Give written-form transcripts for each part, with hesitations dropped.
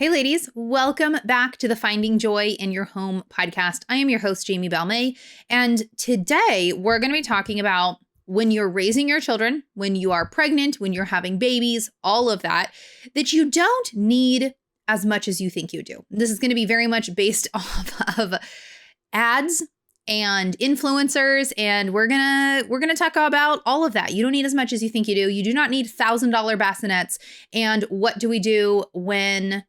Hey ladies, welcome back to the Finding Joy in Your Home podcast. I am your host, Jamie Balmain, and today we're going to be talking about when you're raising your children, when you are pregnant, when you're having babies, all of that you don't need as much as you think you do. This is going to be very much based off of ads and influencers, and we're gonna talk about all of that. You don't need as much as you think you do. You do not need $1,000 bassinets. And what do we do when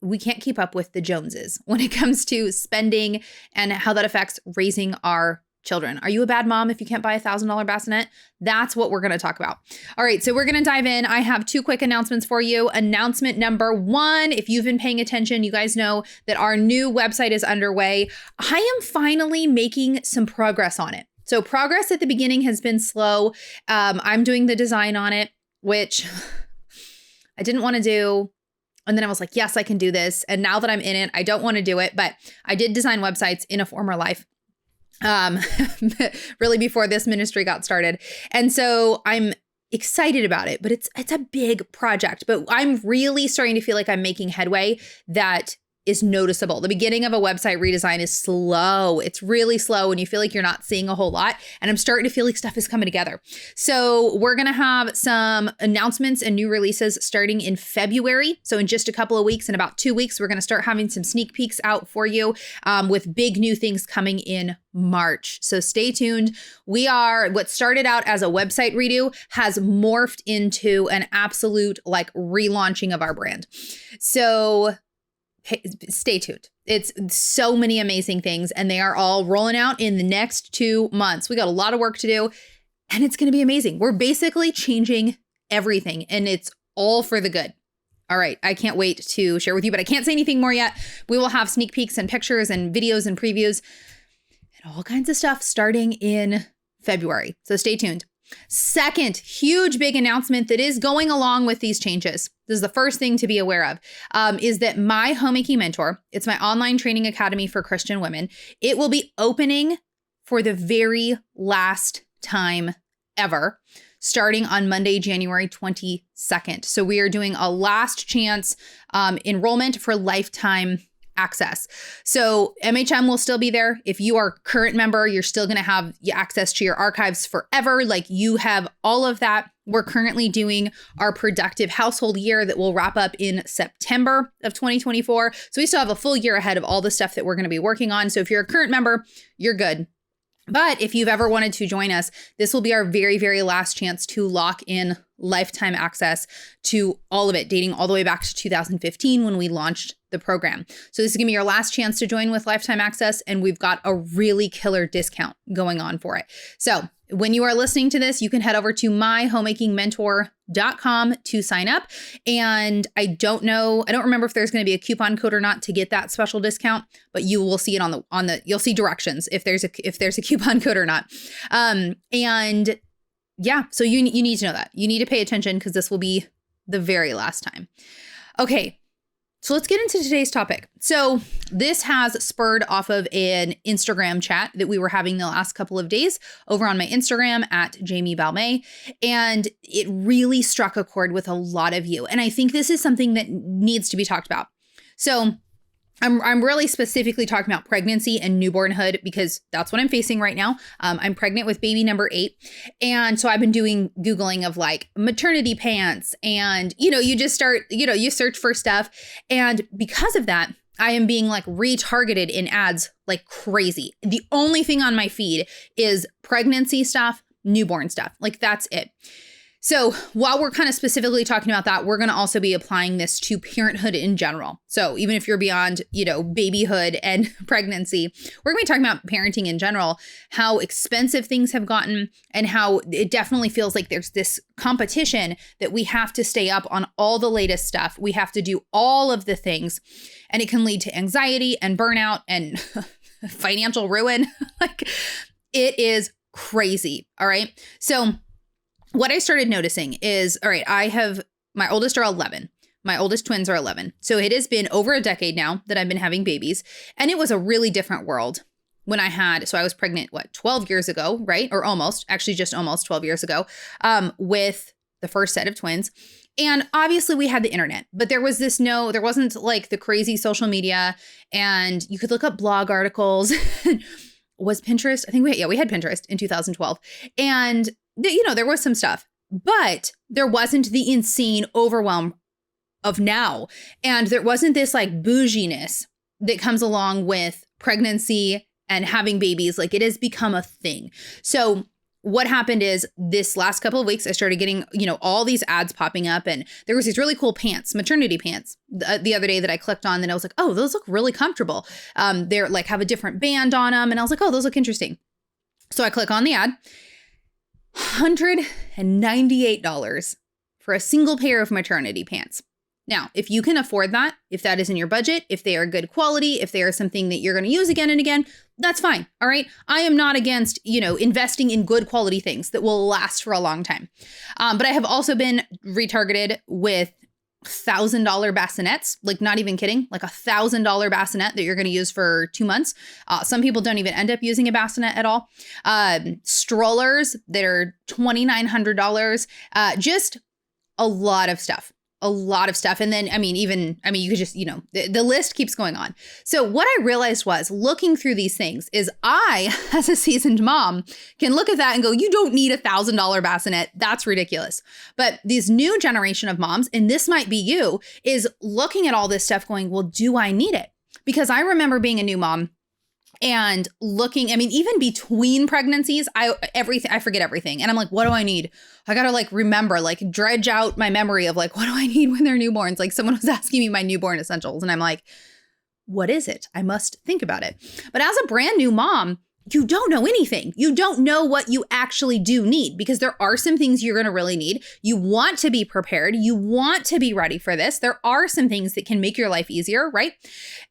we can't keep up with the Joneses when it comes to spending and how that affects raising our children? Are you a bad mom if you can't buy $1,000 bassinet? That's what we're going to talk about. All right, so we're going to dive in. I have two quick announcements for you. Announcement number one, if you've been paying attention, you guys know that our new website is underway. I am finally making some progress on it. So progress at the beginning has been slow. I'm doing the design on it, which I didn't want to do. And then I was like, yes, I can do this. And now that I'm in it, I don't want to do it, but I did design websites in a former life. Really before this ministry got started. And so I'm excited about it, but it's a big project, but I'm really starting to feel like I'm making headway that is noticeable. The beginning of a website redesign is slow. It's really slow and you feel like you're not seeing a whole lot. And I'm starting to feel like stuff is coming together. So we're going to have some announcements and new releases starting in February. So in just a couple of weeks, in about 2 weeks, we're going to start having some sneak peeks out for you with big new things coming in March. So stay tuned. What started out as a website redo has morphed into an absolute relaunching of our brand. So stay tuned. It's so many amazing things and they are all rolling out in the next 2 months. We got a lot of work to do and it's going to be amazing. We're basically changing everything and it's all for the good. All right. I can't wait to share with you, but I can't say anything more yet. We will have sneak peeks and pictures and videos and previews and all kinds of stuff starting in February. So stay tuned. Second, huge, big announcement that is going along with these changes. This is the first thing to be aware of, is that my Homemaking Mentor, it's my online training academy for Christian women. It will be opening for the very last time ever, starting on Monday, January 22nd. So we are doing a last chance enrollment for lifetime access. So MHM will still be there. If you are a current member, you're still going to have access to your archives forever. You have all of that. We're currently doing our productive household year that will wrap up in September of 2024. So we still have a full year ahead of all the stuff that we're going to be working on. So if you're a current member, you're good. But if you've ever wanted to join us, this will be our very, very last chance to lock in lifetime access to all of it, dating all the way back to 2015 when we launched the program. So this is going to be your last chance to join with lifetime access. And we've got a really killer discount going on for it. So when you are listening to this, you can head over to myhomemakingmentor.com to sign up. And I don't remember if there's going to be a coupon code or not to get that special discount, but you will see it you'll see directions if there's a coupon code or not. And yeah, so you need to know that. You need to pay attention because this will be the very last time. Okay. So let's get into today's topic. So this has spurred off of an Instagram chat that we were having the last couple of days over on my Instagram at Jamie Balmain. And it really struck a chord with a lot of you. And I think this is something that needs to be talked about. So I'm really specifically talking about pregnancy and newbornhood because that's what I'm facing right now. I'm pregnant with baby number 8. And so I've been doing Googling of maternity pants and, you just start, you search for stuff. And because of that, I am being retargeted in ads like crazy. The only thing on my feed is pregnancy stuff, newborn stuff. That's it. So while we're kind of specifically talking about that, we're going to also be applying this to parenthood in general. So even if you're beyond, babyhood and pregnancy, we're going to be talking about parenting in general, how expensive things have gotten and how it definitely feels like there's this competition that we have to stay up on all the latest stuff. We have to do all of the things and it can lead to anxiety and burnout and financial ruin. It is crazy. All right. So what I started noticing is, all right, my oldest are 11. My oldest twins are 11. So it has been over a decade now that I've been having babies. And it was a really different world when I was pregnant, 12 years ago, right? Or just almost 12 years ago, with the first set of twins. And obviously we had the internet, but there wasn't like the crazy social media, and you could look up blog articles. Was Pinterest? I think we had Pinterest in 2012. And there was some stuff, but there wasn't the insane overwhelm of now. And there wasn't this like bouginess that comes along with pregnancy and having babies. Like, it has become a thing. So what happened is this last couple of weeks, I started getting, all these ads popping up, and there was these really cool pants, maternity pants, the other day that I clicked on, and I was like, oh, those look really comfortable. They're like have a different band on them. And I was like, oh, those look interesting. So I click on the ad, $198 for a single pair of maternity pants. Now, if you can afford that, if that is in your budget, if they are good quality, if they are something that you're going to use again and again, that's fine. All right. I am not against, investing in good quality things that will last for a long time. But I have also been retargeted with $1,000 bassinets, like not even kidding, like $1,000 bassinet that you're going to use for 2 months. Some people don't even end up using a bassinet at all. Strollers that are $2,900, just a lot of stuff. And then, you could just, the list keeps going on. So what I realized was looking through these things is I, as a seasoned mom, can look at that and go, you don't need $1,000 bassinet. That's ridiculous. But this new generation of moms, and this might be you, is looking at all this stuff going, well, do I need it? Because I remember being a new mom and looking, even between pregnancies, I forget everything. And I'm like, what do I need? I got to remember, dredge out my memory of what do I need when they're newborns? Like, someone was asking me my newborn essentials, and I'm like, what is it? I must think about it. But as a brand new mom, you don't know anything. You don't know what you actually do need, because there are some things you're going to really need. You want to be prepared. You want to be ready for this. There are some things that can make your life easier, right?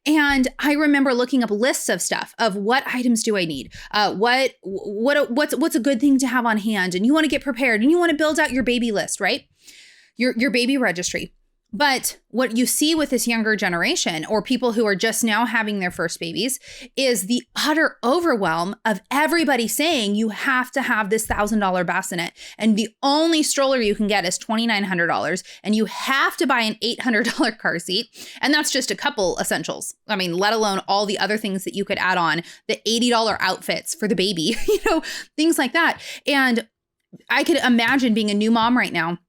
And I remember looking up lists of stuff of what items do I need? What's a good thing to have on hand? And you want to get prepared, and you want to build out your baby list, right? Your baby registry. But what you see with this younger generation, or people who are just now having their first babies, is the utter overwhelm of everybody saying you have to have this $1,000 bassinet, and the only stroller you can get is $2,900, and you have to buy an $800 car seat. And that's just a couple essentials. Let alone all the other things that you could add on, the $80 outfits for the baby, things like that. And I could imagine being a new mom right now,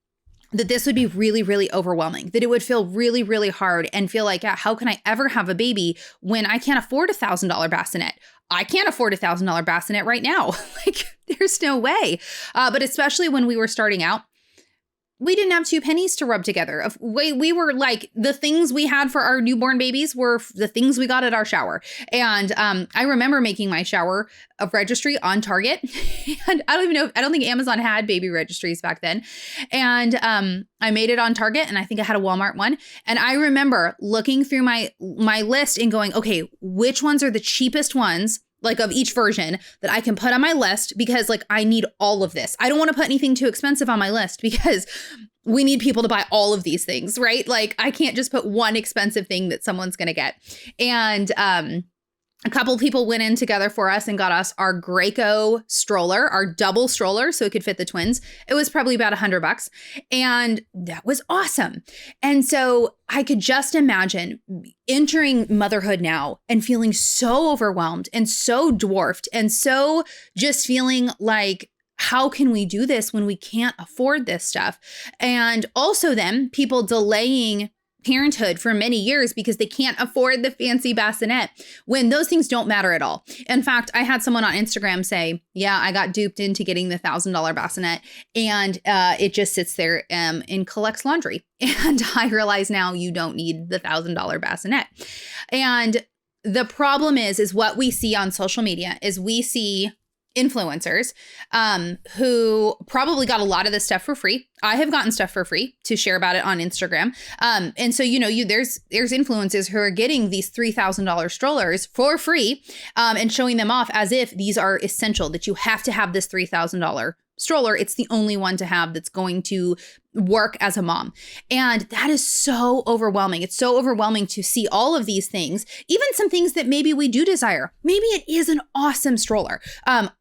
that this would be really, really overwhelming, that it would feel really, really hard and feel like, yeah, how can I ever have a baby when I can't afford a $1,000 bassinet? I can't afford a $1,000 bassinet right now. There's no way. But especially when we were starting out, we didn't have 2 pennies to rub together. We were the things we had for our newborn babies were the things we got at our shower. And I remember making my shower a registry on Target. And I don't think Amazon had baby registries back then. And I made it on Target, and I think I had a Walmart one. And I remember looking through my list and going, okay, which ones are the cheapest ones, of each version, that I can put on my list, because I need all of this. I don't want to put anything too expensive on my list, because we need people to buy all of these things, right? I can't just put one expensive thing that someone's going to get. And a couple people went in together for us and got us our Graco stroller, our double stroller, so it could fit the twins. It was probably about $100, and that was awesome. And so I could just imagine entering motherhood now and feeling so overwhelmed and so dwarfed and so just feeling like, how can we do this when we can't afford this stuff? And also then people delaying parenthood for many years because they can't afford the fancy bassinet, when those things don't matter at all. In fact, I had someone on Instagram say, yeah, I got duped into getting the $1,000 bassinet, and it just sits there and collects laundry. And I realize now you don't need the $1,000 bassinet. And the problem is what we see on social media is we see influencers who probably got a lot of this stuff for free. I have gotten stuff for free to share about it on Instagram. And so, there's influencers who are getting these $3,000 strollers for free and showing them off as if these are essential, that you have to have this $3,000 stroller. It's the only one to have that's going to work as a mom. And that is so overwhelming. It's so overwhelming to see all of these things, even some things that maybe we do desire. Maybe it is an awesome stroller.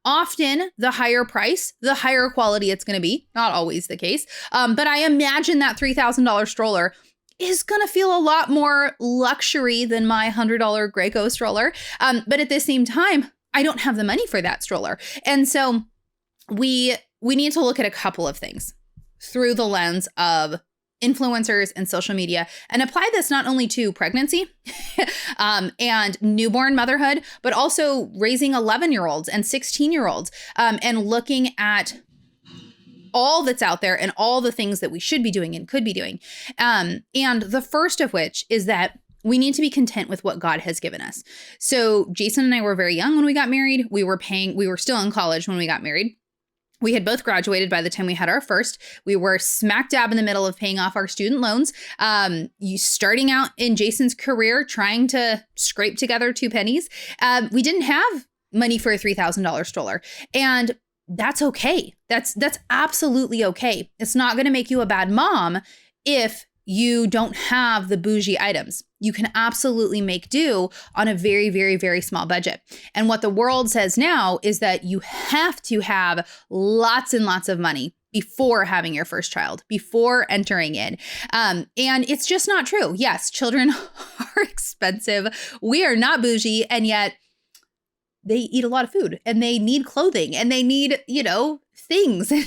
Often the higher price, the higher quality it's going to be. Not always the case. But I imagine that $3,000 stroller is going to feel a lot more luxury than my $100 Graco stroller. But at the same time, I don't have the money for that stroller. And so we need to look at a couple of things through the lens of influencers and social media and apply this not only to pregnancy and newborn motherhood, but also raising 11-year-olds and 16-year-olds and looking at all that's out there and all the things that we should be doing and could be doing. And the first of which is that we need to be content with what God has given us. So Jason and I were very young when we got married. We were still in college when we got married. We had both graduated by the time we had our first. We were smack dab in the middle of paying off our student loans. Starting out in Jason's career, trying to scrape together 2 pennies. We didn't have money for a $3,000 stroller. And that's okay. That's absolutely okay. It's not going to make you a bad mom if you don't have the bougie items. You can absolutely make do on a very, very, very small budget. And what the world says now is that you have to have lots and lots of money before having your first child, before entering in. And it's just not true. Yes, children are expensive. We are not bougie, and yet they eat a lot of food and they need clothing and they need, things and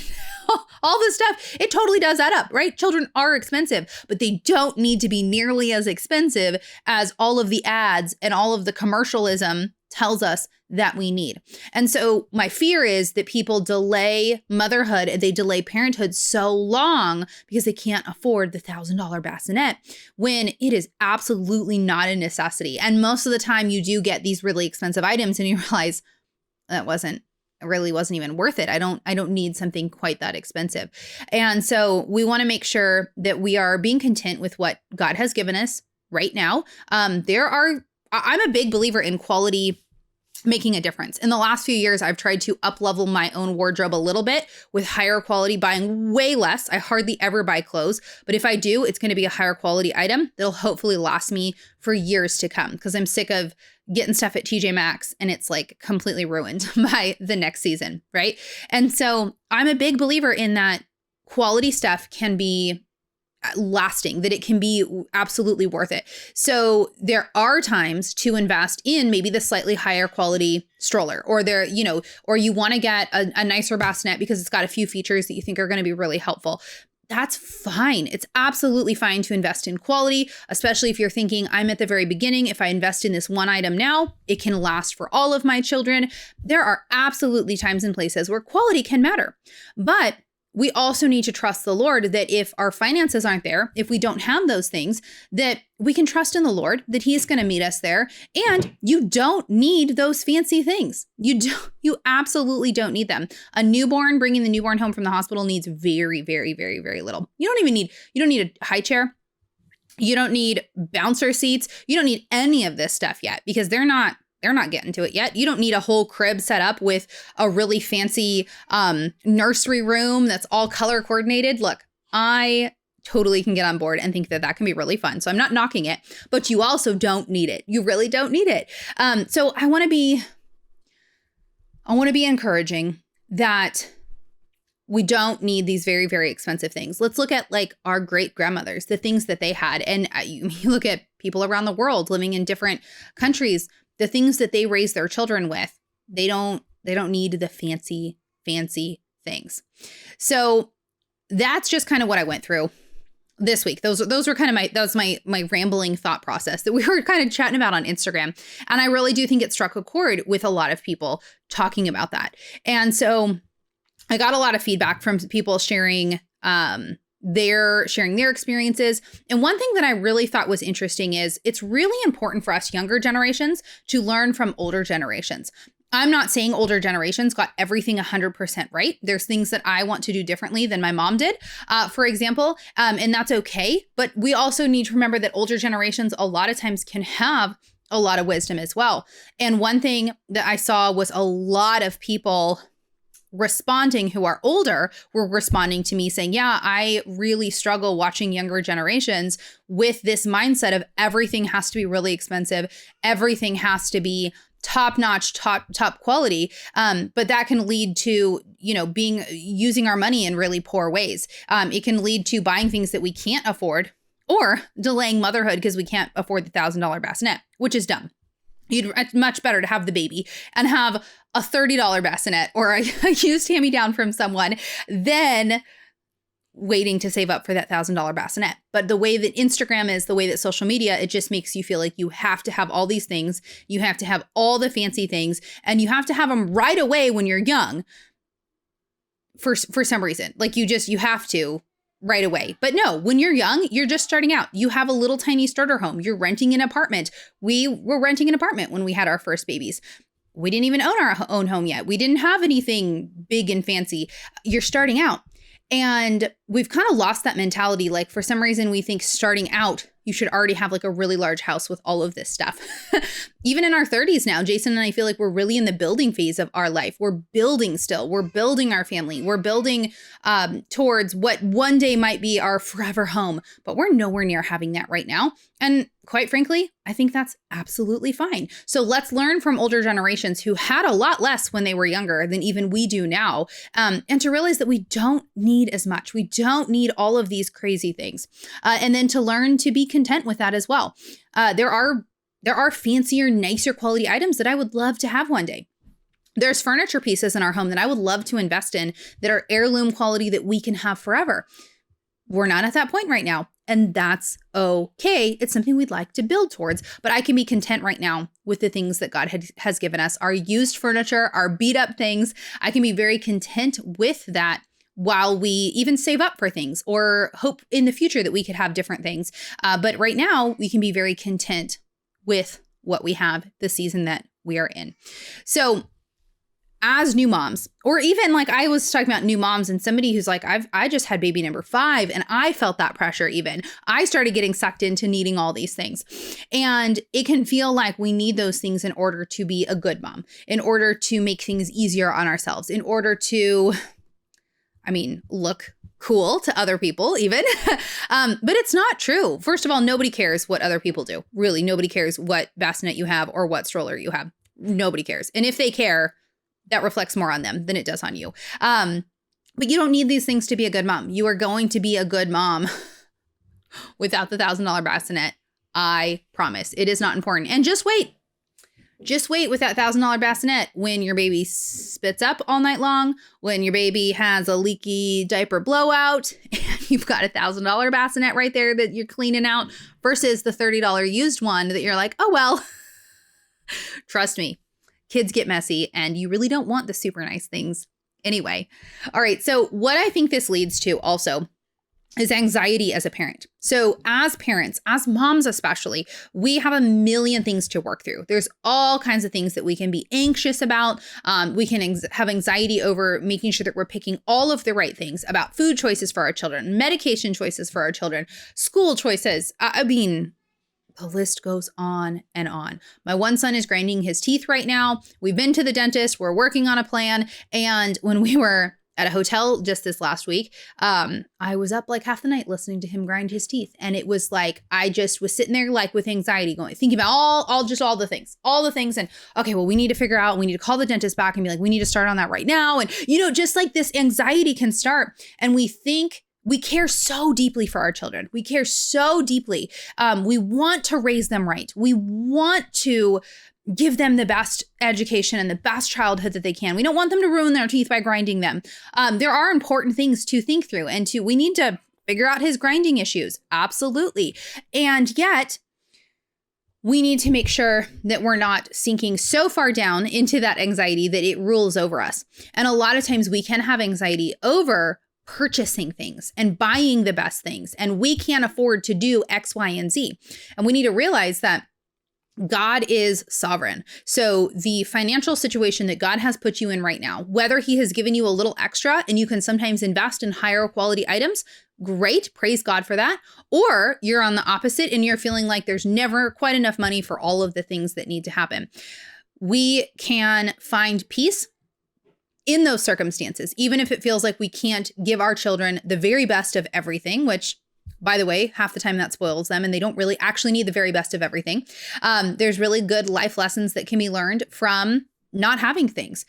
all this stuff. It totally does add up, right? Children are expensive, but they don't need to be nearly as expensive as all of the ads and all of the commercialism tells us that we need. And so my fear is that people delay motherhood and they delay parenthood so long because they can't afford the $1,000 bassinet when it is absolutely not a necessity. And most of the time you do get these really expensive items and you realize it really wasn't even worth it. I don't need something quite that expensive. And so we want to make sure that we are being content with what God has given us right now. I'm a big believer in quality making a difference. In the last few years, I've tried to up-level my own wardrobe a little bit with higher quality, buying way less. I hardly ever buy clothes, but if I do, it's going to be a higher quality item that'll hopefully last me for years to come, because I'm sick of getting stuff at TJ Maxx and it's like completely ruined by the next season, right? And so I'm a big believer in that quality stuff can be lasting, that it can be absolutely worth it. So there are times to invest in maybe the slightly higher quality stroller, or or you want to get a nicer bassinet because it's got a few features that you think are going to be really helpful. That's fine. It's absolutely fine to invest in quality, especially if you're thinking, I'm at the very beginning. If I invest in this one item now, it can last for all of my children. There are absolutely times and places where quality can matter. But we also need to trust the Lord that if our finances aren't there, if we don't have those things, that we can trust in the Lord, that He's going to meet us there. And you don't need those fancy things. You absolutely don't need them. A newborn, bringing the newborn home from the hospital needs very, very, very, very little. You don't need a high chair. You don't need bouncer seats. You don't need any of this stuff yet, because they're not getting to it yet. You don't need a whole crib set up with a really fancy nursery room that's all color coordinated. Look, I totally can get on board and think that can be really fun. So I'm not knocking it, but you also don't need it. You really don't need it. So I want to be encouraging that we don't need these very, very expensive things. Let's look at like our great grandmothers, the things that they had. And you look at people around the world living in different countries, the things that they raise their children with, they don't need the fancy things. So that's just kind of what I went through this week. Those were kind of my rambling thought process that we were kind of chatting about on Instagram. And I really do think it struck a chord with a lot of people talking about that. And so I got a lot of feedback from people sharing their experiences. And one thing that I really thought was interesting is it's really important for us younger generations to learn from older generations. I'm not saying older generations got everything 100% right. There's things that I want to do differently than my mom did, for example, and that's okay. But we also need to remember that older generations a lot of times can have a lot of wisdom as well. And one thing that I saw was a lot of people responding who are older were responding to me saying, yeah, I really struggle watching younger generations with this mindset of everything has to be really expensive. Everything has to be top notch, top quality. But that can lead to, using our money in really poor ways. It can lead to buying things that we can't afford or delaying motherhood because we can't afford the $1,000 bassinet, which is dumb. It's much better to have the baby and have a $30 bassinet or a used hand-me-down from someone than waiting to save up for that $1,000 bassinet. But the way that Instagram is, the way that social media, it just makes you feel like you have to have all these things. You have to have all the fancy things, and you have to have them right away when you're young for some reason. Like you have to right away. But no, when you're young, you're just starting out. You have a little tiny starter home. You're renting an apartment. We were renting an apartment when we had our first babies. We didn't even own our own home yet. We didn't have anything big and fancy. You're starting out. And we've kind of lost that mentality. Like for some reason, we think starting out, you should already have like a really large house with all of this stuff. Even in our 30s now, Jason and I feel like we're really in the building phase of our life. We're building still. We're building our family. We're building towards what one day might be our forever home. But we're nowhere near having that right now. And quite frankly, I think that's absolutely fine. So let's learn from older generations who had a lot less when they were younger than even we do now. And to realize that we don't need as much. We don't need all of these crazy things. And then to learn to be content with that as well. There are fancier, nicer quality items that I would love to have one day. There's furniture pieces in our home that I would love to invest in that are heirloom quality that we can have forever. We're not at that point right now, and that's okay. It's something we'd like to build towards, but I can be content right now with the things that God has given us, our used furniture, our beat up things. I can be very content with that while we even save up for things or hope in the future that we could have different things. But right now, we can be very content with what we have, the season that we are in. So as new moms, or even like I was talking about new moms and somebody who's like, I just had baby number 5 and I felt that pressure even. I started getting sucked into needing all these things. And it can feel like we need those things in order to be a good mom, in order to make things easier on ourselves, in order to, look cool to other people even. But it's not true. First of all, nobody cares what other people do. Really, nobody cares what bassinet you have or what stroller you have. Nobody cares. And if they care, that reflects more on them than it does on you. But you don't need these things to be a good mom. You are going to be a good mom without the $1,000 bassinet. I promise. It is not important. And just wait. Just wait with that $1,000 bassinet when your baby spits up all night long, when your baby has a leaky diaper blowout, and you've got a $1,000 bassinet right there that you're cleaning out versus the $30 used one that you're like, oh, well, trust me. Kids get messy and you really don't want the super nice things anyway. All right. So what I think this leads to also is anxiety as a parent. So as parents, as moms especially, we have a million things to work through. There's all kinds of things that we can be anxious about. We can have anxiety over making sure that we're picking all of the right things about food choices for our children, medication choices for our children, school choices. The list goes on and on. My one son is grinding his teeth right now. We've been to the dentist. We're working on a plan. And when we were at a hotel just this last week, I was up like half the night listening to him grind his teeth. And it was like, I just was sitting there like with anxiety thinking about all the things. And okay, well, we need to figure out, we need to call the dentist back and be like, we need to start on that right now. And, just like this anxiety can start. And we think, we care so deeply for our children. We care so deeply. We want to raise them right. We want to give them the best education and the best childhood that they can. We don't want them to ruin their teeth by grinding them. There are important things to think through and we need to figure out his grinding issues. Absolutely. And yet we need to make sure that we're not sinking so far down into that anxiety that it rules over us. And a lot of times we can have anxiety over purchasing things and buying the best things. And we can't afford to do X, Y, and Z. And we need to realize that God is sovereign. So the financial situation that God has put you in right now, whether he has given you a little extra and you can sometimes invest in higher quality items, great, praise God for that. Or you're on the opposite and you're feeling like there's never quite enough money for all of the things that need to happen. We can find peace in those circumstances, even if it feels like we can't give our children the very best of everything, which, by the way, half the time that spoils them and they don't really actually need the very best of everything. There's really good life lessons that can be learned from not having things.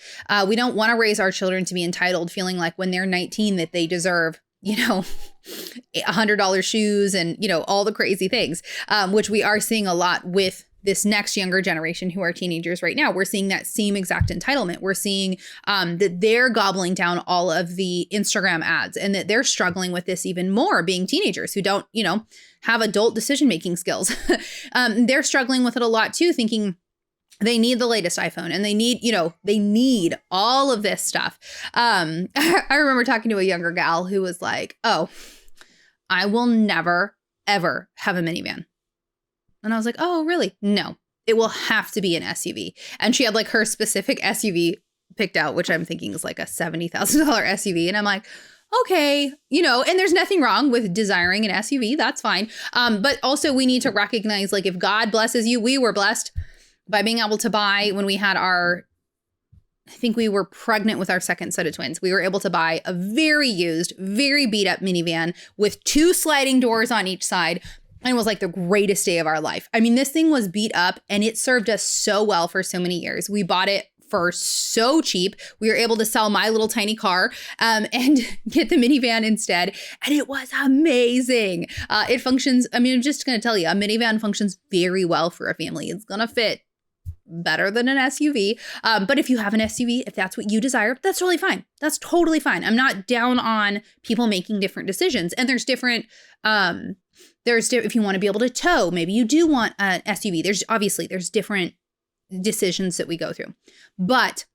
We don't want to raise our children to be entitled, feeling like when they're 19 that they deserve, $100 shoes and, all the crazy things, which we are seeing a lot with this next younger generation who are teenagers right now. We're seeing that same exact entitlement. We're seeing that they're gobbling down all of the Instagram ads and that they're struggling with this even more, being teenagers who don't, have adult decision-making skills. They're struggling with it a lot too, thinking they need the latest iPhone and they need all of this stuff. I remember talking to a younger gal who was like, oh, I will never, ever have a minivan. And I was like, oh, really? No, it will have to be an SUV. And she had like her specific SUV picked out, which I'm thinking is like a $70,000 SUV. And I'm like, okay, and there's nothing wrong with desiring an SUV. That's fine. But also we need to recognize, like, if God blesses you, we were blessed by being able to buy, when we had I think we were pregnant with our second set of twins, we were able to buy a very used, very beat up minivan with 2 sliding doors on each side. And it was like the greatest day of our life. I mean, this thing was beat up and it served us so well for so many years. We bought it for so cheap. We were able to sell my little tiny car and get the minivan instead. And it was amazing. It functions. I mean, I'm just going to tell you, a minivan functions very well for a family. It's going to fit better than an SUV. But if you have an SUV, if that's what you desire, that's really fine. That's totally fine. I'm not down on people making different decisions. And there's different, if you want to be able to tow, maybe you do want an SUV. There's different decisions that we go through. But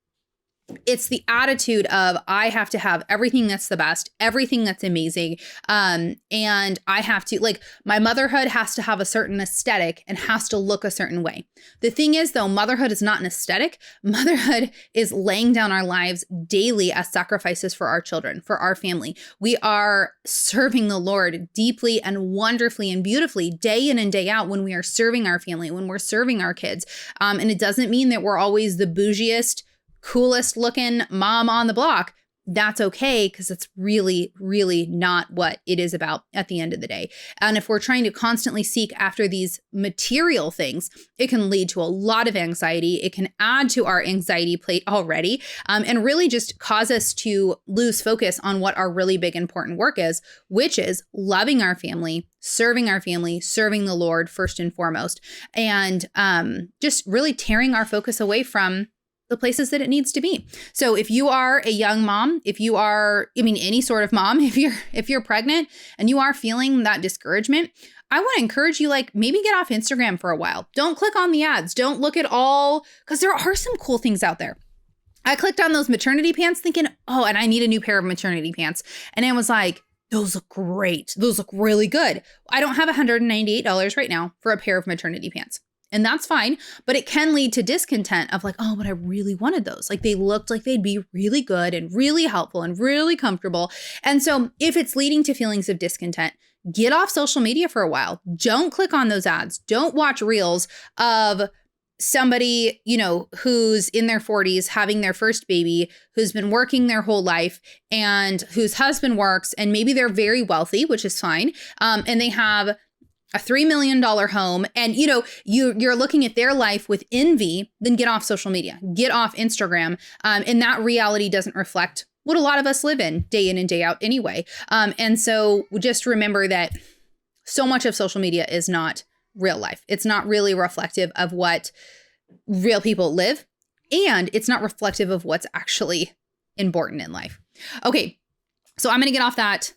it's the attitude of, I have to have everything that's the best, everything that's amazing. And I have to, like, my motherhood has to have a certain aesthetic and has to look a certain way. The thing is, though, motherhood is not an aesthetic. Motherhood is laying down our lives daily as sacrifices for our children, for our family. We are serving the Lord deeply and wonderfully and beautifully day in and day out when we are serving our family, when we're serving our kids. And it doesn't mean that we're always the bougiest, coolest looking mom on the block. That's okay, because it's really, really not what it is about at the end of the day. And if we're trying to constantly seek after these material things, it can lead to a lot of anxiety. It can add to our anxiety plate already, and really just cause us to lose focus on what our really big, important work is, which is loving our family, serving the Lord first and foremost, and just really tearing our focus away from the places that it needs to be. So if you are a young mom, if you are, any sort of mom, if you're pregnant and you are feeling that discouragement, I want to encourage you, like, maybe get off Instagram for a while. Don't click on the ads. Don't look at all, because there are some cool things out there. I clicked on those maternity pants thinking, oh, and I need a new pair of maternity pants. And I was like, those look great. Those look really good. I don't have $198 right now for a pair of maternity pants. And that's fine, but it can lead to discontent of like, oh, but I really wanted those. Like, they looked like they'd be really good and really helpful and really comfortable. And so if it's leading to feelings of discontent, get off social media for a while. Don't click on those ads. Don't watch reels of somebody, who's in their 40s having their first baby, who's been working their whole life and whose husband works, and maybe they're very wealthy, which is fine. And they have a $3 million home, and you're looking at their life with envy. Then get off social media, get off Instagram. And that reality doesn't reflect what a lot of us live in and day out anyway. And so just remember that so much of social media is not real life. It's not really reflective of what real people live, and it's not reflective of what's actually important in life. Okay. So I'm going to get off that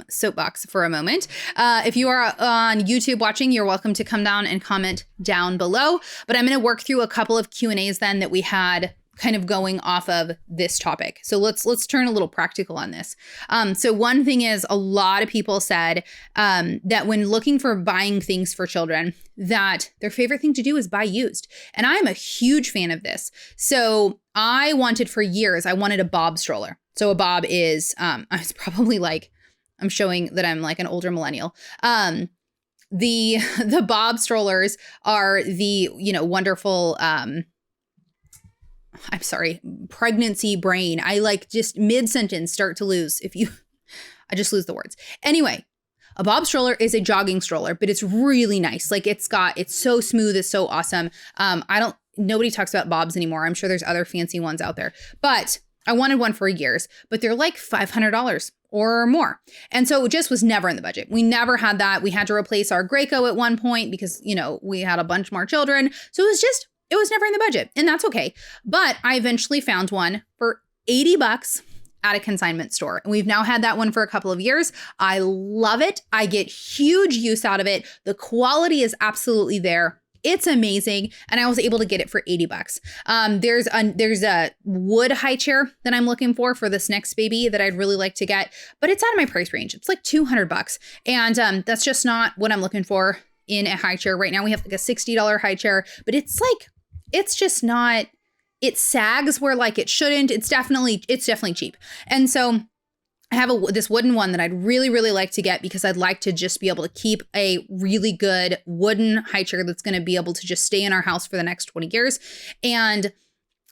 soapbox for a moment. If you are on YouTube watching, you're welcome to come down and comment down below. But I'm going to work through a couple of Q&As then that we had kind of going off of this topic. So let's turn a little practical on this. So one thing is, a lot of people said that when looking for buying things for children, that their favorite thing to do is buy used. And I'm a huge fan of this. So I wanted a Bob stroller. So a Bob is, I was probably like, I'm showing that I'm like an older millennial. The Bob strollers are the, wonderful, I'm sorry, pregnancy brain. I like just mid-sentence start to lose I just lose the words. Anyway, a bob stroller is a jogging stroller, but it's really nice. Like it's so smooth. It's so awesome. Nobody talks about bobs anymore. I'm sure there's other fancy ones out there, but I wanted one for years, but they're like $500 or more. And so it just was never in the budget. We never had that. We had to replace our Graco at one point because, we had a bunch more children. So it was never in the budget, and that's okay. But I eventually found one for $80 at a consignment store. And we've now had that one for a couple of years. I love it. I get huge use out of it. The quality is absolutely there. It's amazing. And I was able to get it for $80. There's a wood high chair that I'm looking for this next baby that I'd really like to get, but it's out of my price range. It's like $200. And that's just not what I'm looking for in a high chair. Right now we have like a $60 high chair, but it's just not, it sags where like it shouldn't. It's definitely cheap. And so I have this wooden one that I'd really, really like to get because I'd like to just be able to keep a really good wooden high chair that's going to be able to just stay in our house for the next 20 years. And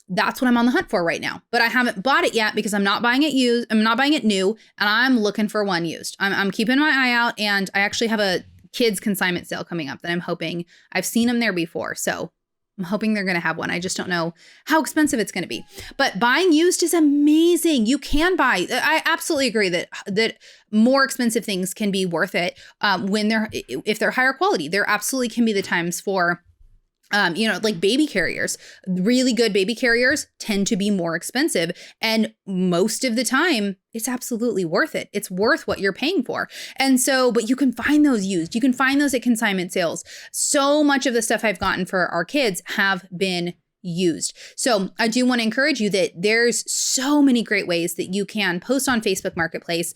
that's what I'm on the hunt for right now. But I haven't bought it yet because I'm not buying it used. I'm not buying it new, and I'm looking for one used. I'm keeping my eye out, and I actually have a kids consignment sale coming up that I'm hoping, I've seen them there before. So I'm hoping they're going to have one. I just don't know how expensive it's going to be. But buying used is amazing. You can buy. I absolutely agree that more expensive things can be worth it if they're higher quality. There absolutely can be the times for like baby carriers. Really good baby carriers tend to be more expensive. And most of the time, it's absolutely worth it. It's worth what you're paying for. And so, but you can find those used. You can find those at consignment sales. So much of the stuff I've gotten for our kids have been used. So I do want to encourage you that there's so many great ways that you can post on Facebook Marketplace.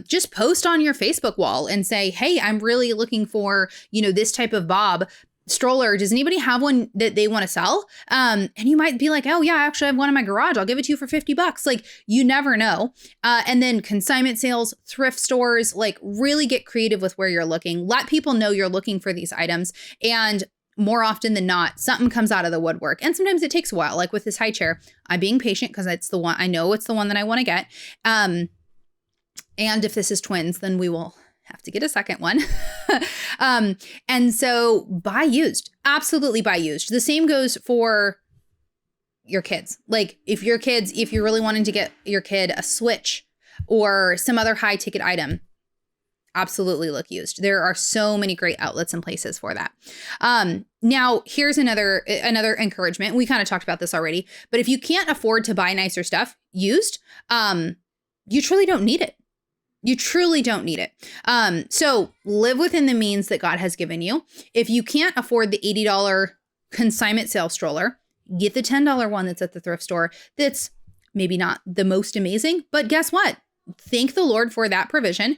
Just post on your Facebook wall and say, hey, I'm really looking for, this type of bob stroller. Does anybody have one that they want to sell? And you might be like, oh yeah, actually I have one in my garage. I'll give it to you for $50. Like, you never know. And then consignment sales, thrift stores, like really get creative with where you're looking. Let people know you're looking for these items. And more often than not, something comes out of the woodwork. And sometimes it takes a while. Like with this high chair, I'm being patient because it's the one, I know it's the one that I want to get. And if this is twins, then we will have to get a second one. And so buy used, absolutely buy used. The same goes for your kids. Like if you're really wanting to get your kid a Switch or some other high ticket item, absolutely look used. There are so many great outlets and places for that. Now here's another encouragement. We kind of talked about this already, but if you can't afford to buy nicer stuff used, you truly don't need it. You truly don't need it. So live within the means that God has given you. If you can't afford the $80 consignment sale stroller, get the $10 one that's at the thrift store. That's maybe not the most amazing, but guess what? Thank the Lord for that provision.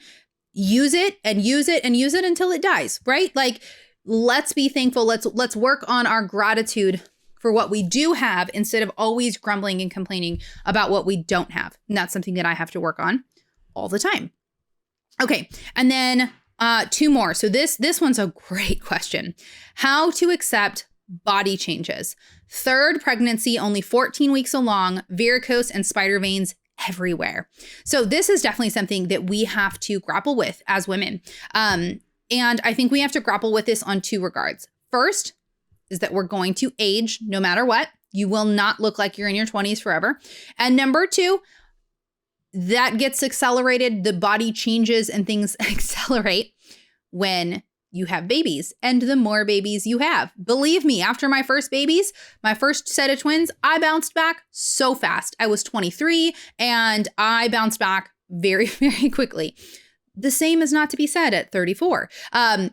Use it and use it and use it until it dies, right? Like, let's be thankful. Let's work on our gratitude for what we do have instead of always grumbling and complaining about what we don't have. And that's something that I have to work on all the time. Okay. And then two more. So this one's a great question. How to accept body changes. Third pregnancy, only 14 weeks along, varicose and spider veins everywhere. So this is definitely something that we have to grapple with as women. And I think we have to grapple with this on two regards. First is that we're going to age no matter what. You will not look like you're in your 20s forever. And number two, that gets accelerated. The body changes and things accelerate when you have babies, and the more babies you have. Believe me, after my first babies, my first set of twins, I bounced back so fast. I was 23 and I bounced back very, very quickly. The same is not to be said at 34.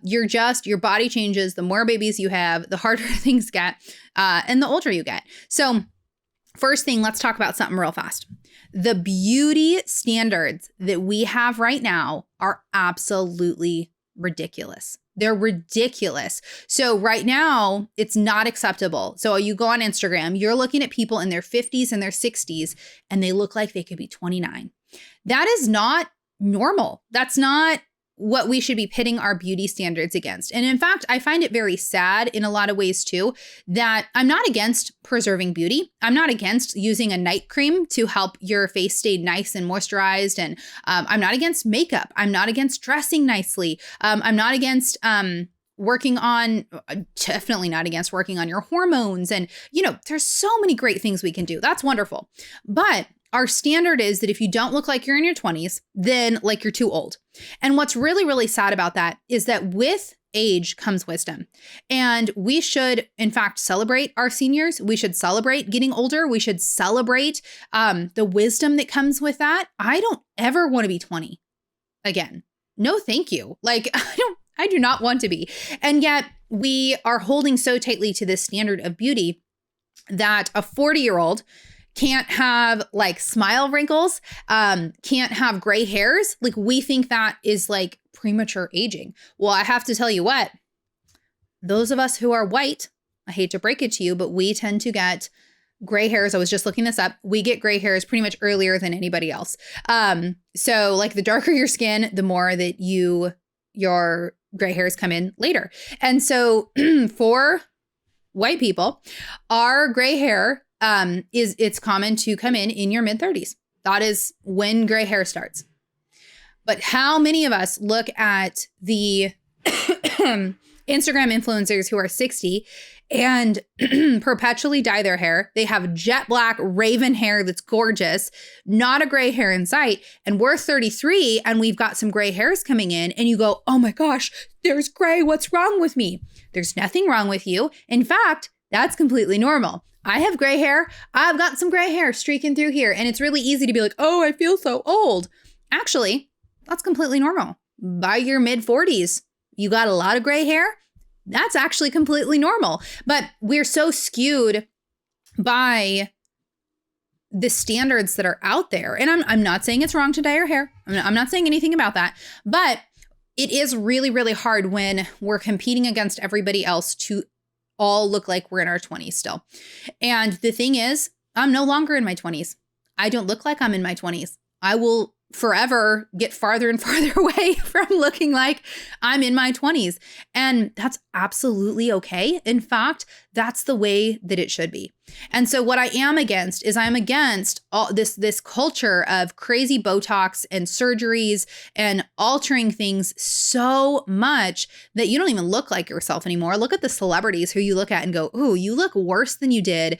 Your body changes. The more babies you have, the harder things get, and the older you get. So first thing, let's talk about something real fast. The beauty standards that we have right now are absolutely ridiculous. They're ridiculous. So right now, it's not acceptable. So you go on Instagram, you're looking at people in their 50s and their 60s, and they look like they could be 29. That is not normal. That's not what we should be pitting our beauty standards against. And in fact, I find it very sad in a lot of ways too, that I'm not against preserving beauty. I'm not against using a night cream to help your face stay nice and moisturized. And I'm not against makeup. I'm not against dressing nicely. I'm not against definitely not against working on your hormones. And, there's so many great things we can do. That's wonderful. But our standard is that if you don't look like you're in your 20s, then like you're too old. And what's really, really sad about that is that with age comes wisdom. And we should, in fact, celebrate our seniors. We should celebrate getting older. We should celebrate the wisdom that comes with that. I don't ever want to be 20 again. No, thank you. Like, I do not want to be. And yet we are holding so tightly to this standard of beauty that a 40-year-old can't have like smile wrinkles, can't have gray hairs. Like we think that is like premature aging. Well, I have to tell you what, those of us who are white, I hate to break it to you, but we tend to get gray hairs. I was just looking this up. We get gray hairs pretty much earlier than anybody else. So like the darker your skin, the more that your gray hairs come in later. And so for white people, our gray hair it's common to come in your mid-30s. That is when gray hair starts. But how many of us look at the Instagram influencers who are 60 and perpetually dye their hair? They have jet black raven hair that's gorgeous, not a gray hair in sight. And we're 33 and we've got some gray hairs coming in and you go, oh my gosh, there's gray. What's wrong with me? There's nothing wrong with you. In fact, that's completely normal. I have gray hair. I've got some gray hair streaking through here. And it's really easy to be like, oh, I feel so old. Actually, that's completely normal. By your mid-40s, you got a lot of gray hair. That's actually completely normal. But we're so skewed by the standards that are out there. And I'm not saying it's wrong to dye your hair. I'm not saying anything about that. But it is really, really hard when we're competing against everybody else to all look like we're in our 20s still. And the thing is, I'm no longer in my 20s. I don't look like I'm in my 20s. I will forever get farther and farther away from looking like I'm in my 20s. And that's absolutely okay. In fact, that's the way that it should be. And so what I am against is I'm against all this culture of crazy Botox and surgeries and altering things so much that you don't even look like yourself anymore. Look at the celebrities who you look at and go, ooh, you look worse than you did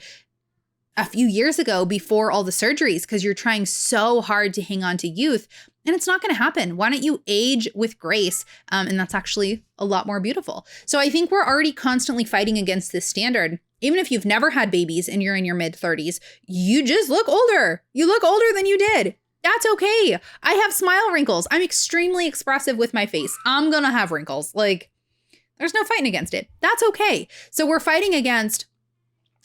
a few years ago before all the surgeries because you're trying so hard to hang on to youth. And it's not going to happen. Why don't you age with grace? And that's actually a lot more beautiful. So I think we're already constantly fighting against this standard. Even if you've never had babies and you're in your mid-30s, you just look older. You look older than you did. That's okay. I have smile wrinkles. I'm extremely expressive with my face. I'm going to have wrinkles. Like, there's no fighting against it. That's okay. So we're fighting against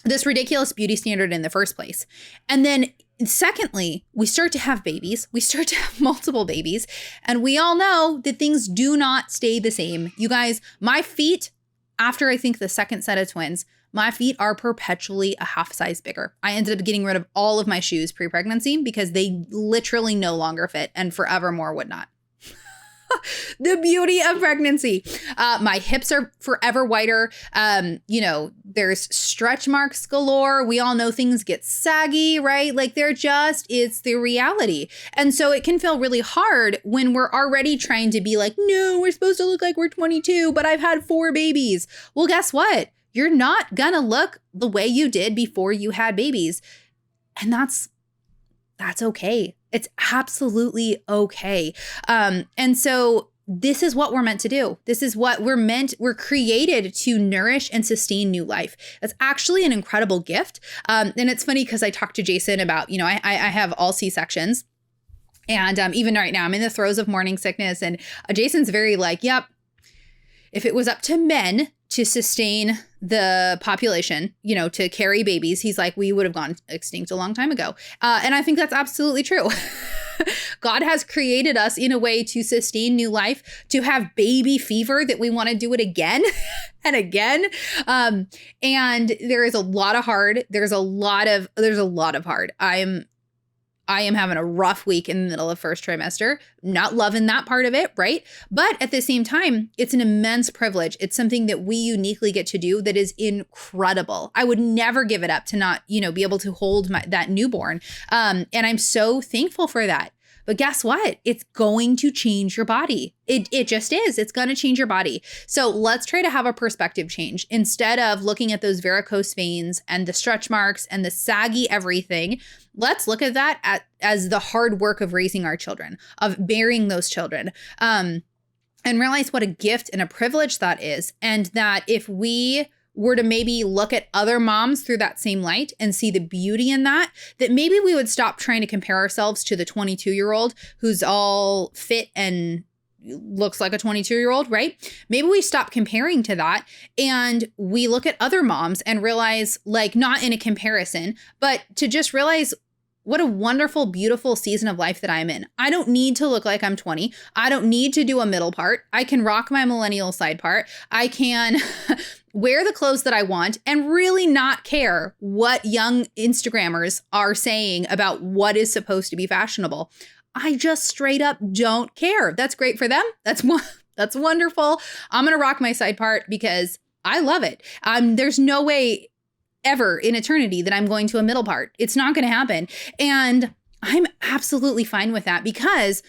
this ridiculous beauty standard in the first place. And then secondly, we start to have babies. We start to have multiple babies. And we all know that things do not stay the same. You guys, my feet, after I think the second set of twins, my feet are perpetually a half size bigger. I ended up getting rid of all of my shoes pre-pregnancy because they literally no longer fit and forevermore would not. The beauty of pregnancy. My hips are forever wider. There's stretch marks galore. We all know things get saggy, right? Like it's the reality. And so it can feel really hard when we're already trying to be like, no, we're supposed to look like we're 22, but I've had 4 babies. Well, guess what? You're not gonna look the way you did before you had babies. And that's okay. It's absolutely okay. And so this is what we're meant to do. This is what we're created to nourish and sustain new life. That's actually an incredible gift. And it's funny because I talked to Jason about, I have all C-sections. And even right now, I'm in the throes of morning sickness. And Jason's very like, yep, if it was up to men to sustain the population, to carry babies, he's like, we would have gone extinct a long time ago. And I think that's absolutely true. God has created us in a way to sustain new life, to have baby fever that we want to do it again and again. And there is a lot of hard. There's a lot of hard. I am having a rough week in the middle of first trimester, not loving that part of it, right? But at the same time, it's an immense privilege. It's something that we uniquely get to do that is incredible. I would never give it up to not, be able to hold that newborn. And I'm so thankful for that. But guess what? It's going to change your body. It just is. It's going to change your body. So let's try to have a perspective change. Instead of looking at those varicose veins and the stretch marks and the saggy everything, let's look at that as the hard work of raising our children, of bearing those children, and realize what a gift and a privilege that is. And that if we were to maybe look at other moms through that same light and see the beauty in that maybe we would stop trying to compare ourselves to the 22-year-old who's all fit and looks like a 22-year-old, right? Maybe we stop comparing to that and we look at other moms and realize, like, not in a comparison, but to just realize what a wonderful, beautiful season of life that I'm in. I don't need to look like I'm 20. I don't need to do a middle part. I can rock my millennial side part. I can wear the clothes that I want and really not care what young Instagrammers are saying about what is supposed to be fashionable. I just straight up don't care. That's great for them. That's wonderful. I'm going to rock my side part because I love it. There's no way ever in eternity that I'm going to a middle part. It's not going to happen. And I'm absolutely fine with that because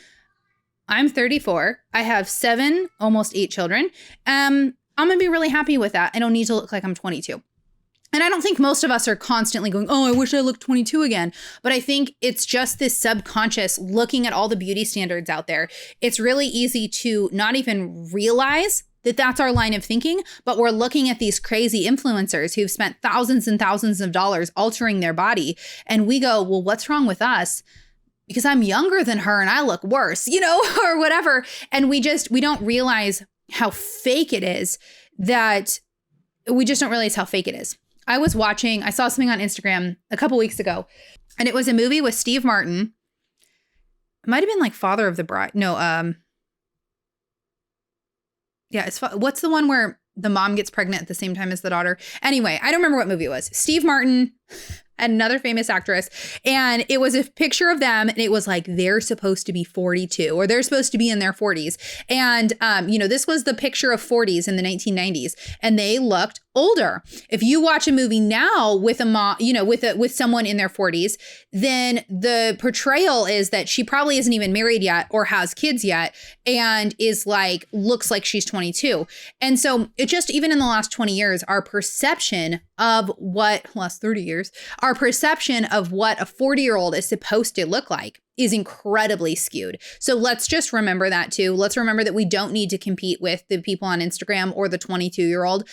I'm 34. I have 7, almost 8 children. I'm going to be really happy with that. I don't need to look like I'm 22. And I don't think most of us are constantly going, oh, I wish I looked 22 again. But I think it's just this subconscious looking at all the beauty standards out there. It's really easy to not even realize that that's our line of thinking, but we're looking at these crazy influencers who've spent thousands and thousands of dollars altering their body. And we go, well, what's wrong with us? Because I'm younger than her and I look worse, or whatever. And we don't realize how fake it is, that we just don't realize how fake it is. I saw something on Instagram a couple weeks ago, and it was a movie with Steve Martin. It might've been like Father of the Bride. No, yeah, what's the one where the mom gets pregnant at the same time as the daughter? Anyway, I don't remember what movie it was. Steve Martin and another famous actress. And it was a picture of them. And it was like, they're supposed to be 42 or they're supposed to be in their 40s. And, this was the picture of 40s in the 1990s. And they looked older. If you watch a movie now with a mom, with someone in their 40s, then the portrayal is that she probably isn't even married yet or has kids yet and looks like she's 22. And so it just, even in the last 20 years, our perception of last 30 years, our perception of what a 40-year-old is supposed to look like is incredibly skewed. So let's just remember that too. Let's remember that we don't need to compete with the people on Instagram or the 22-year-old.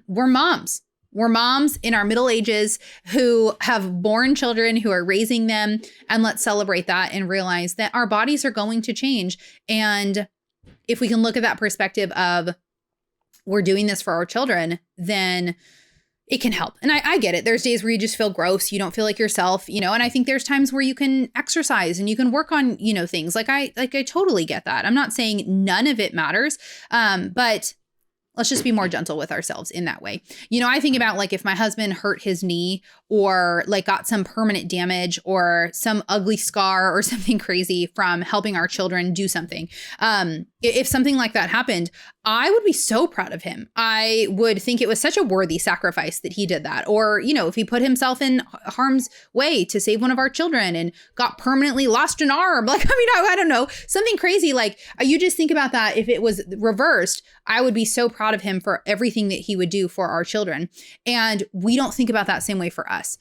We're moms. We're moms in our middle ages who have born children, who are raising them. And let's celebrate that and realize that our bodies are going to change. And if we can look at that perspective of we're doing this for our children, then it can help. And I get it. There's days where you just feel gross. You don't feel like yourself, and I think there's times where you can exercise and you can work on, things I totally get that. I'm not saying none of it matters. But let's just be more gentle with ourselves in that way. I think about if my husband hurt his knee or got some permanent damage or some ugly scar or something crazy from helping our children do something. If something like that happened, I would be so proud of him. I would think it was such a worthy sacrifice that he did that. Or, if he put himself in harm's way to save one of our children and got permanently lost an arm, I don't know, something crazy. You just think about that. If it was reversed, I would be so proud of him for everything that he would do for our children. And we don't think about that same way for us.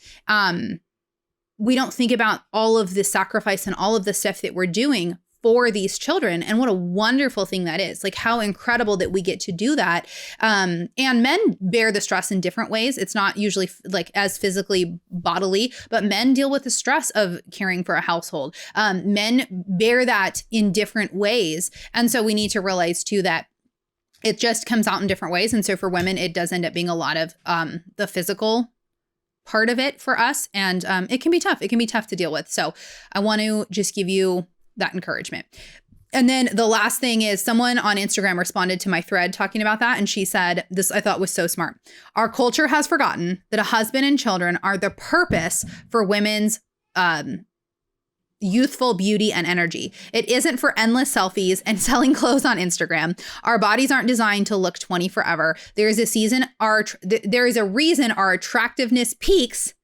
We don't think about all of the sacrifice and all of the stuff that we're doing for these children. And what a wonderful thing that is. How incredible that we get to do that. And men bear the stress in different ways. It's not usually as physically bodily, but men deal with the stress of caring for a household. Men bear that in different ways. And so we need to realize too that it just comes out in different ways. And so for women, it does end up being a lot of the physical part of it for us. And it can be tough. It can be tough to deal with. So I want to just give you that encouragement. And then the last thing is someone on Instagram responded to my thread talking about that. And she said, this I thought was so smart. Our culture has forgotten that a husband and children are the purpose for women's youthful beauty and energy. It isn't for endless selfies and selling clothes on Instagram. Our bodies aren't designed to look 20 forever. There is a reason our attractiveness peaks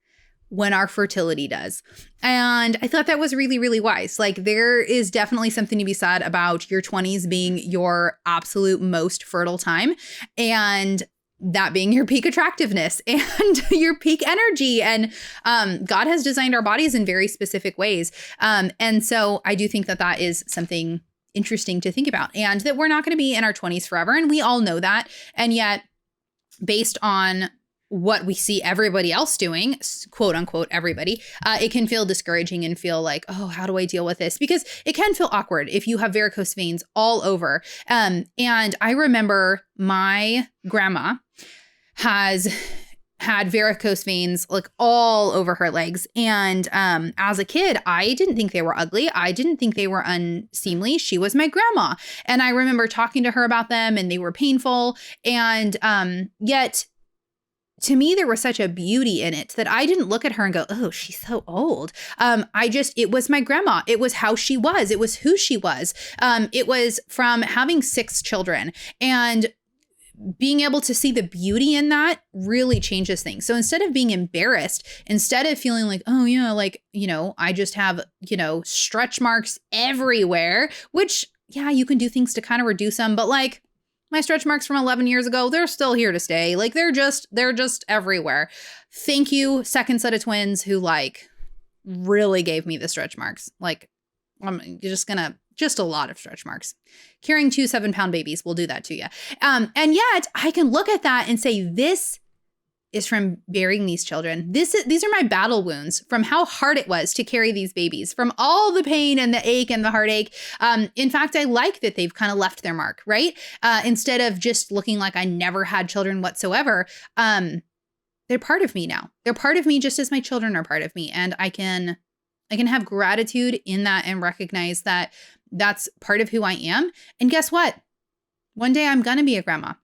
when our fertility does. And I thought that was really, really wise. Like, there is definitely something to be said about your 20s being your absolute most fertile time, and that being your peak attractiveness and your peak energy. And God has designed our bodies in very specific ways. And so I do think that that is something interesting to think about, and that we're not going to be in our 20s forever. And we all know that. And yet, based on what we see everybody else doing, quote unquote, everybody, it can feel discouraging and feel like, oh, how do I deal with this? Because it can feel awkward if you have varicose veins all over. And I remember my grandma has had varicose veins like all over her legs. And as a kid, I didn't think they were ugly. I didn't think they were unseemly. She was my grandma. And I remember talking to her about them, and they were painful. And yet, to me, there was such a beauty in it that I didn't look at her and go, oh, she's so old. It was my grandma. It was how she was. It was who she was. It was from having 6 children, and being able to see the beauty in that really changes things. So instead of being embarrassed, instead of feeling like, oh yeah, like, I just have, stretch marks everywhere, which, yeah, you can do things to kind of reduce them. But like, my stretch marks from 11 years ago, they're still here to stay. Like, they're just everywhere. Thank you, second set of twins who like really gave me the stretch marks. Like, I'm just a lot of stretch marks. Carrying 2 7-pound babies will do that to you. And yet I can look at that and say, this is from bearing these children. These are my battle wounds from how hard it was to carry these babies, from all the pain and the ache and the heartache. In fact, I like that they've kind of left their mark, right? Instead of just looking like I never had children whatsoever. They're part of me now. They're part of me just as my children are part of me. And I can have gratitude in that and recognize that that's part of who I am. And guess what? One day I'm going to be a grandma.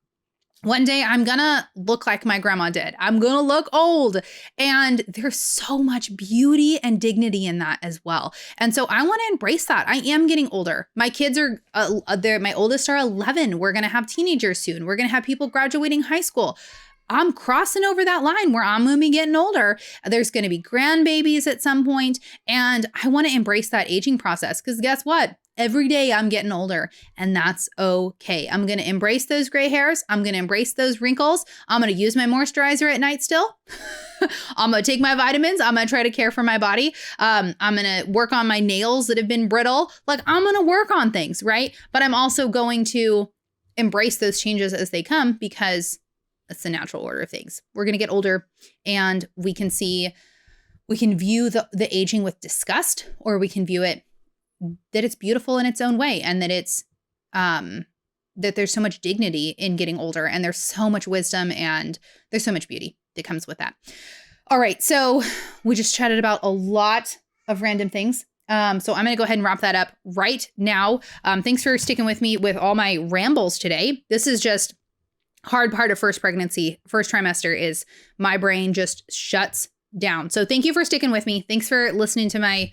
One day I'm going to look like my grandma did. I'm going to look old. And there's so much beauty and dignity in that as well. And so I want to embrace that. I am getting older. My kids are, my oldest are 11. We're going to have teenagers soon. We're going to have people graduating high school. I'm crossing over that line where I'm going to be getting older. There's going to be grandbabies at some point. And I want to embrace that aging process, because guess what? Every day I'm getting older, and that's okay. I'm going to embrace those gray hairs. I'm going to embrace those wrinkles. I'm going to use my moisturizer at night still. I'm going to take my vitamins. I'm going to try to care for my body. I'm going to work on my nails that have been brittle. Like, I'm going to work on things, right? But I'm also going to embrace those changes as they come, because that's the natural order of things. We're going to get older, and we can view the aging with disgust, or we can view it that it's beautiful in its own way, and that it's that there's so much dignity in getting older, and there's so much wisdom, and there's so much beauty that comes with that. All right, so we just chatted about a lot of random things. So I'm going to go ahead and wrap that up right now. Thanks for sticking with me with all my rambles today. This is just hard part of first pregnancy, first trimester, is my brain just shuts down. So thank you for sticking with me. Thanks for listening to my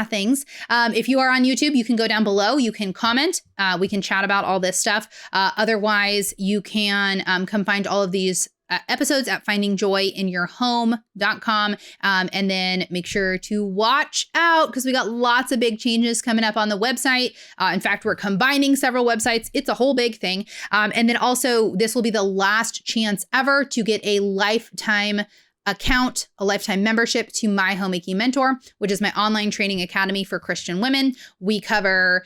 things. If you are on YouTube, you can go down below. You can comment. We can chat about all this stuff. Otherwise, you can come find all of these episodes at findingjoyinyourhome.com. And then make sure to watch out, because we got lots of big changes coming up on the website. In fact, we're combining several websites. It's a whole big thing. And then also, this will be the last chance ever to get a lifetime account, a lifetime membership to My Homemaking Mentor, which is my online training academy for Christian women. We cover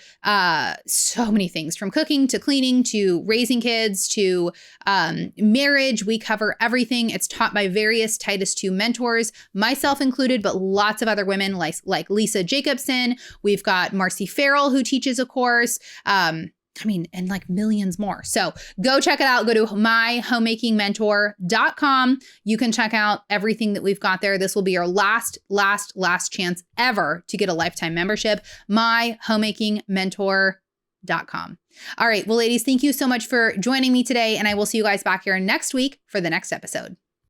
so many things, from cooking to cleaning to raising kids to marriage. We cover everything. It's taught by various Titus 2 mentors, myself included, but lots of other women like Lisa Jacobson. We've got Marcy Farrell, who teaches a course. And like millions more. So go check it out. Go to myhomemakingmentor.com. You can check out everything that we've got there. This will be your last chance ever to get a lifetime membership. myhomemakingmentor.com. All right. Well, ladies, thank you so much for joining me today. And I will see you guys back here next week for the next episode.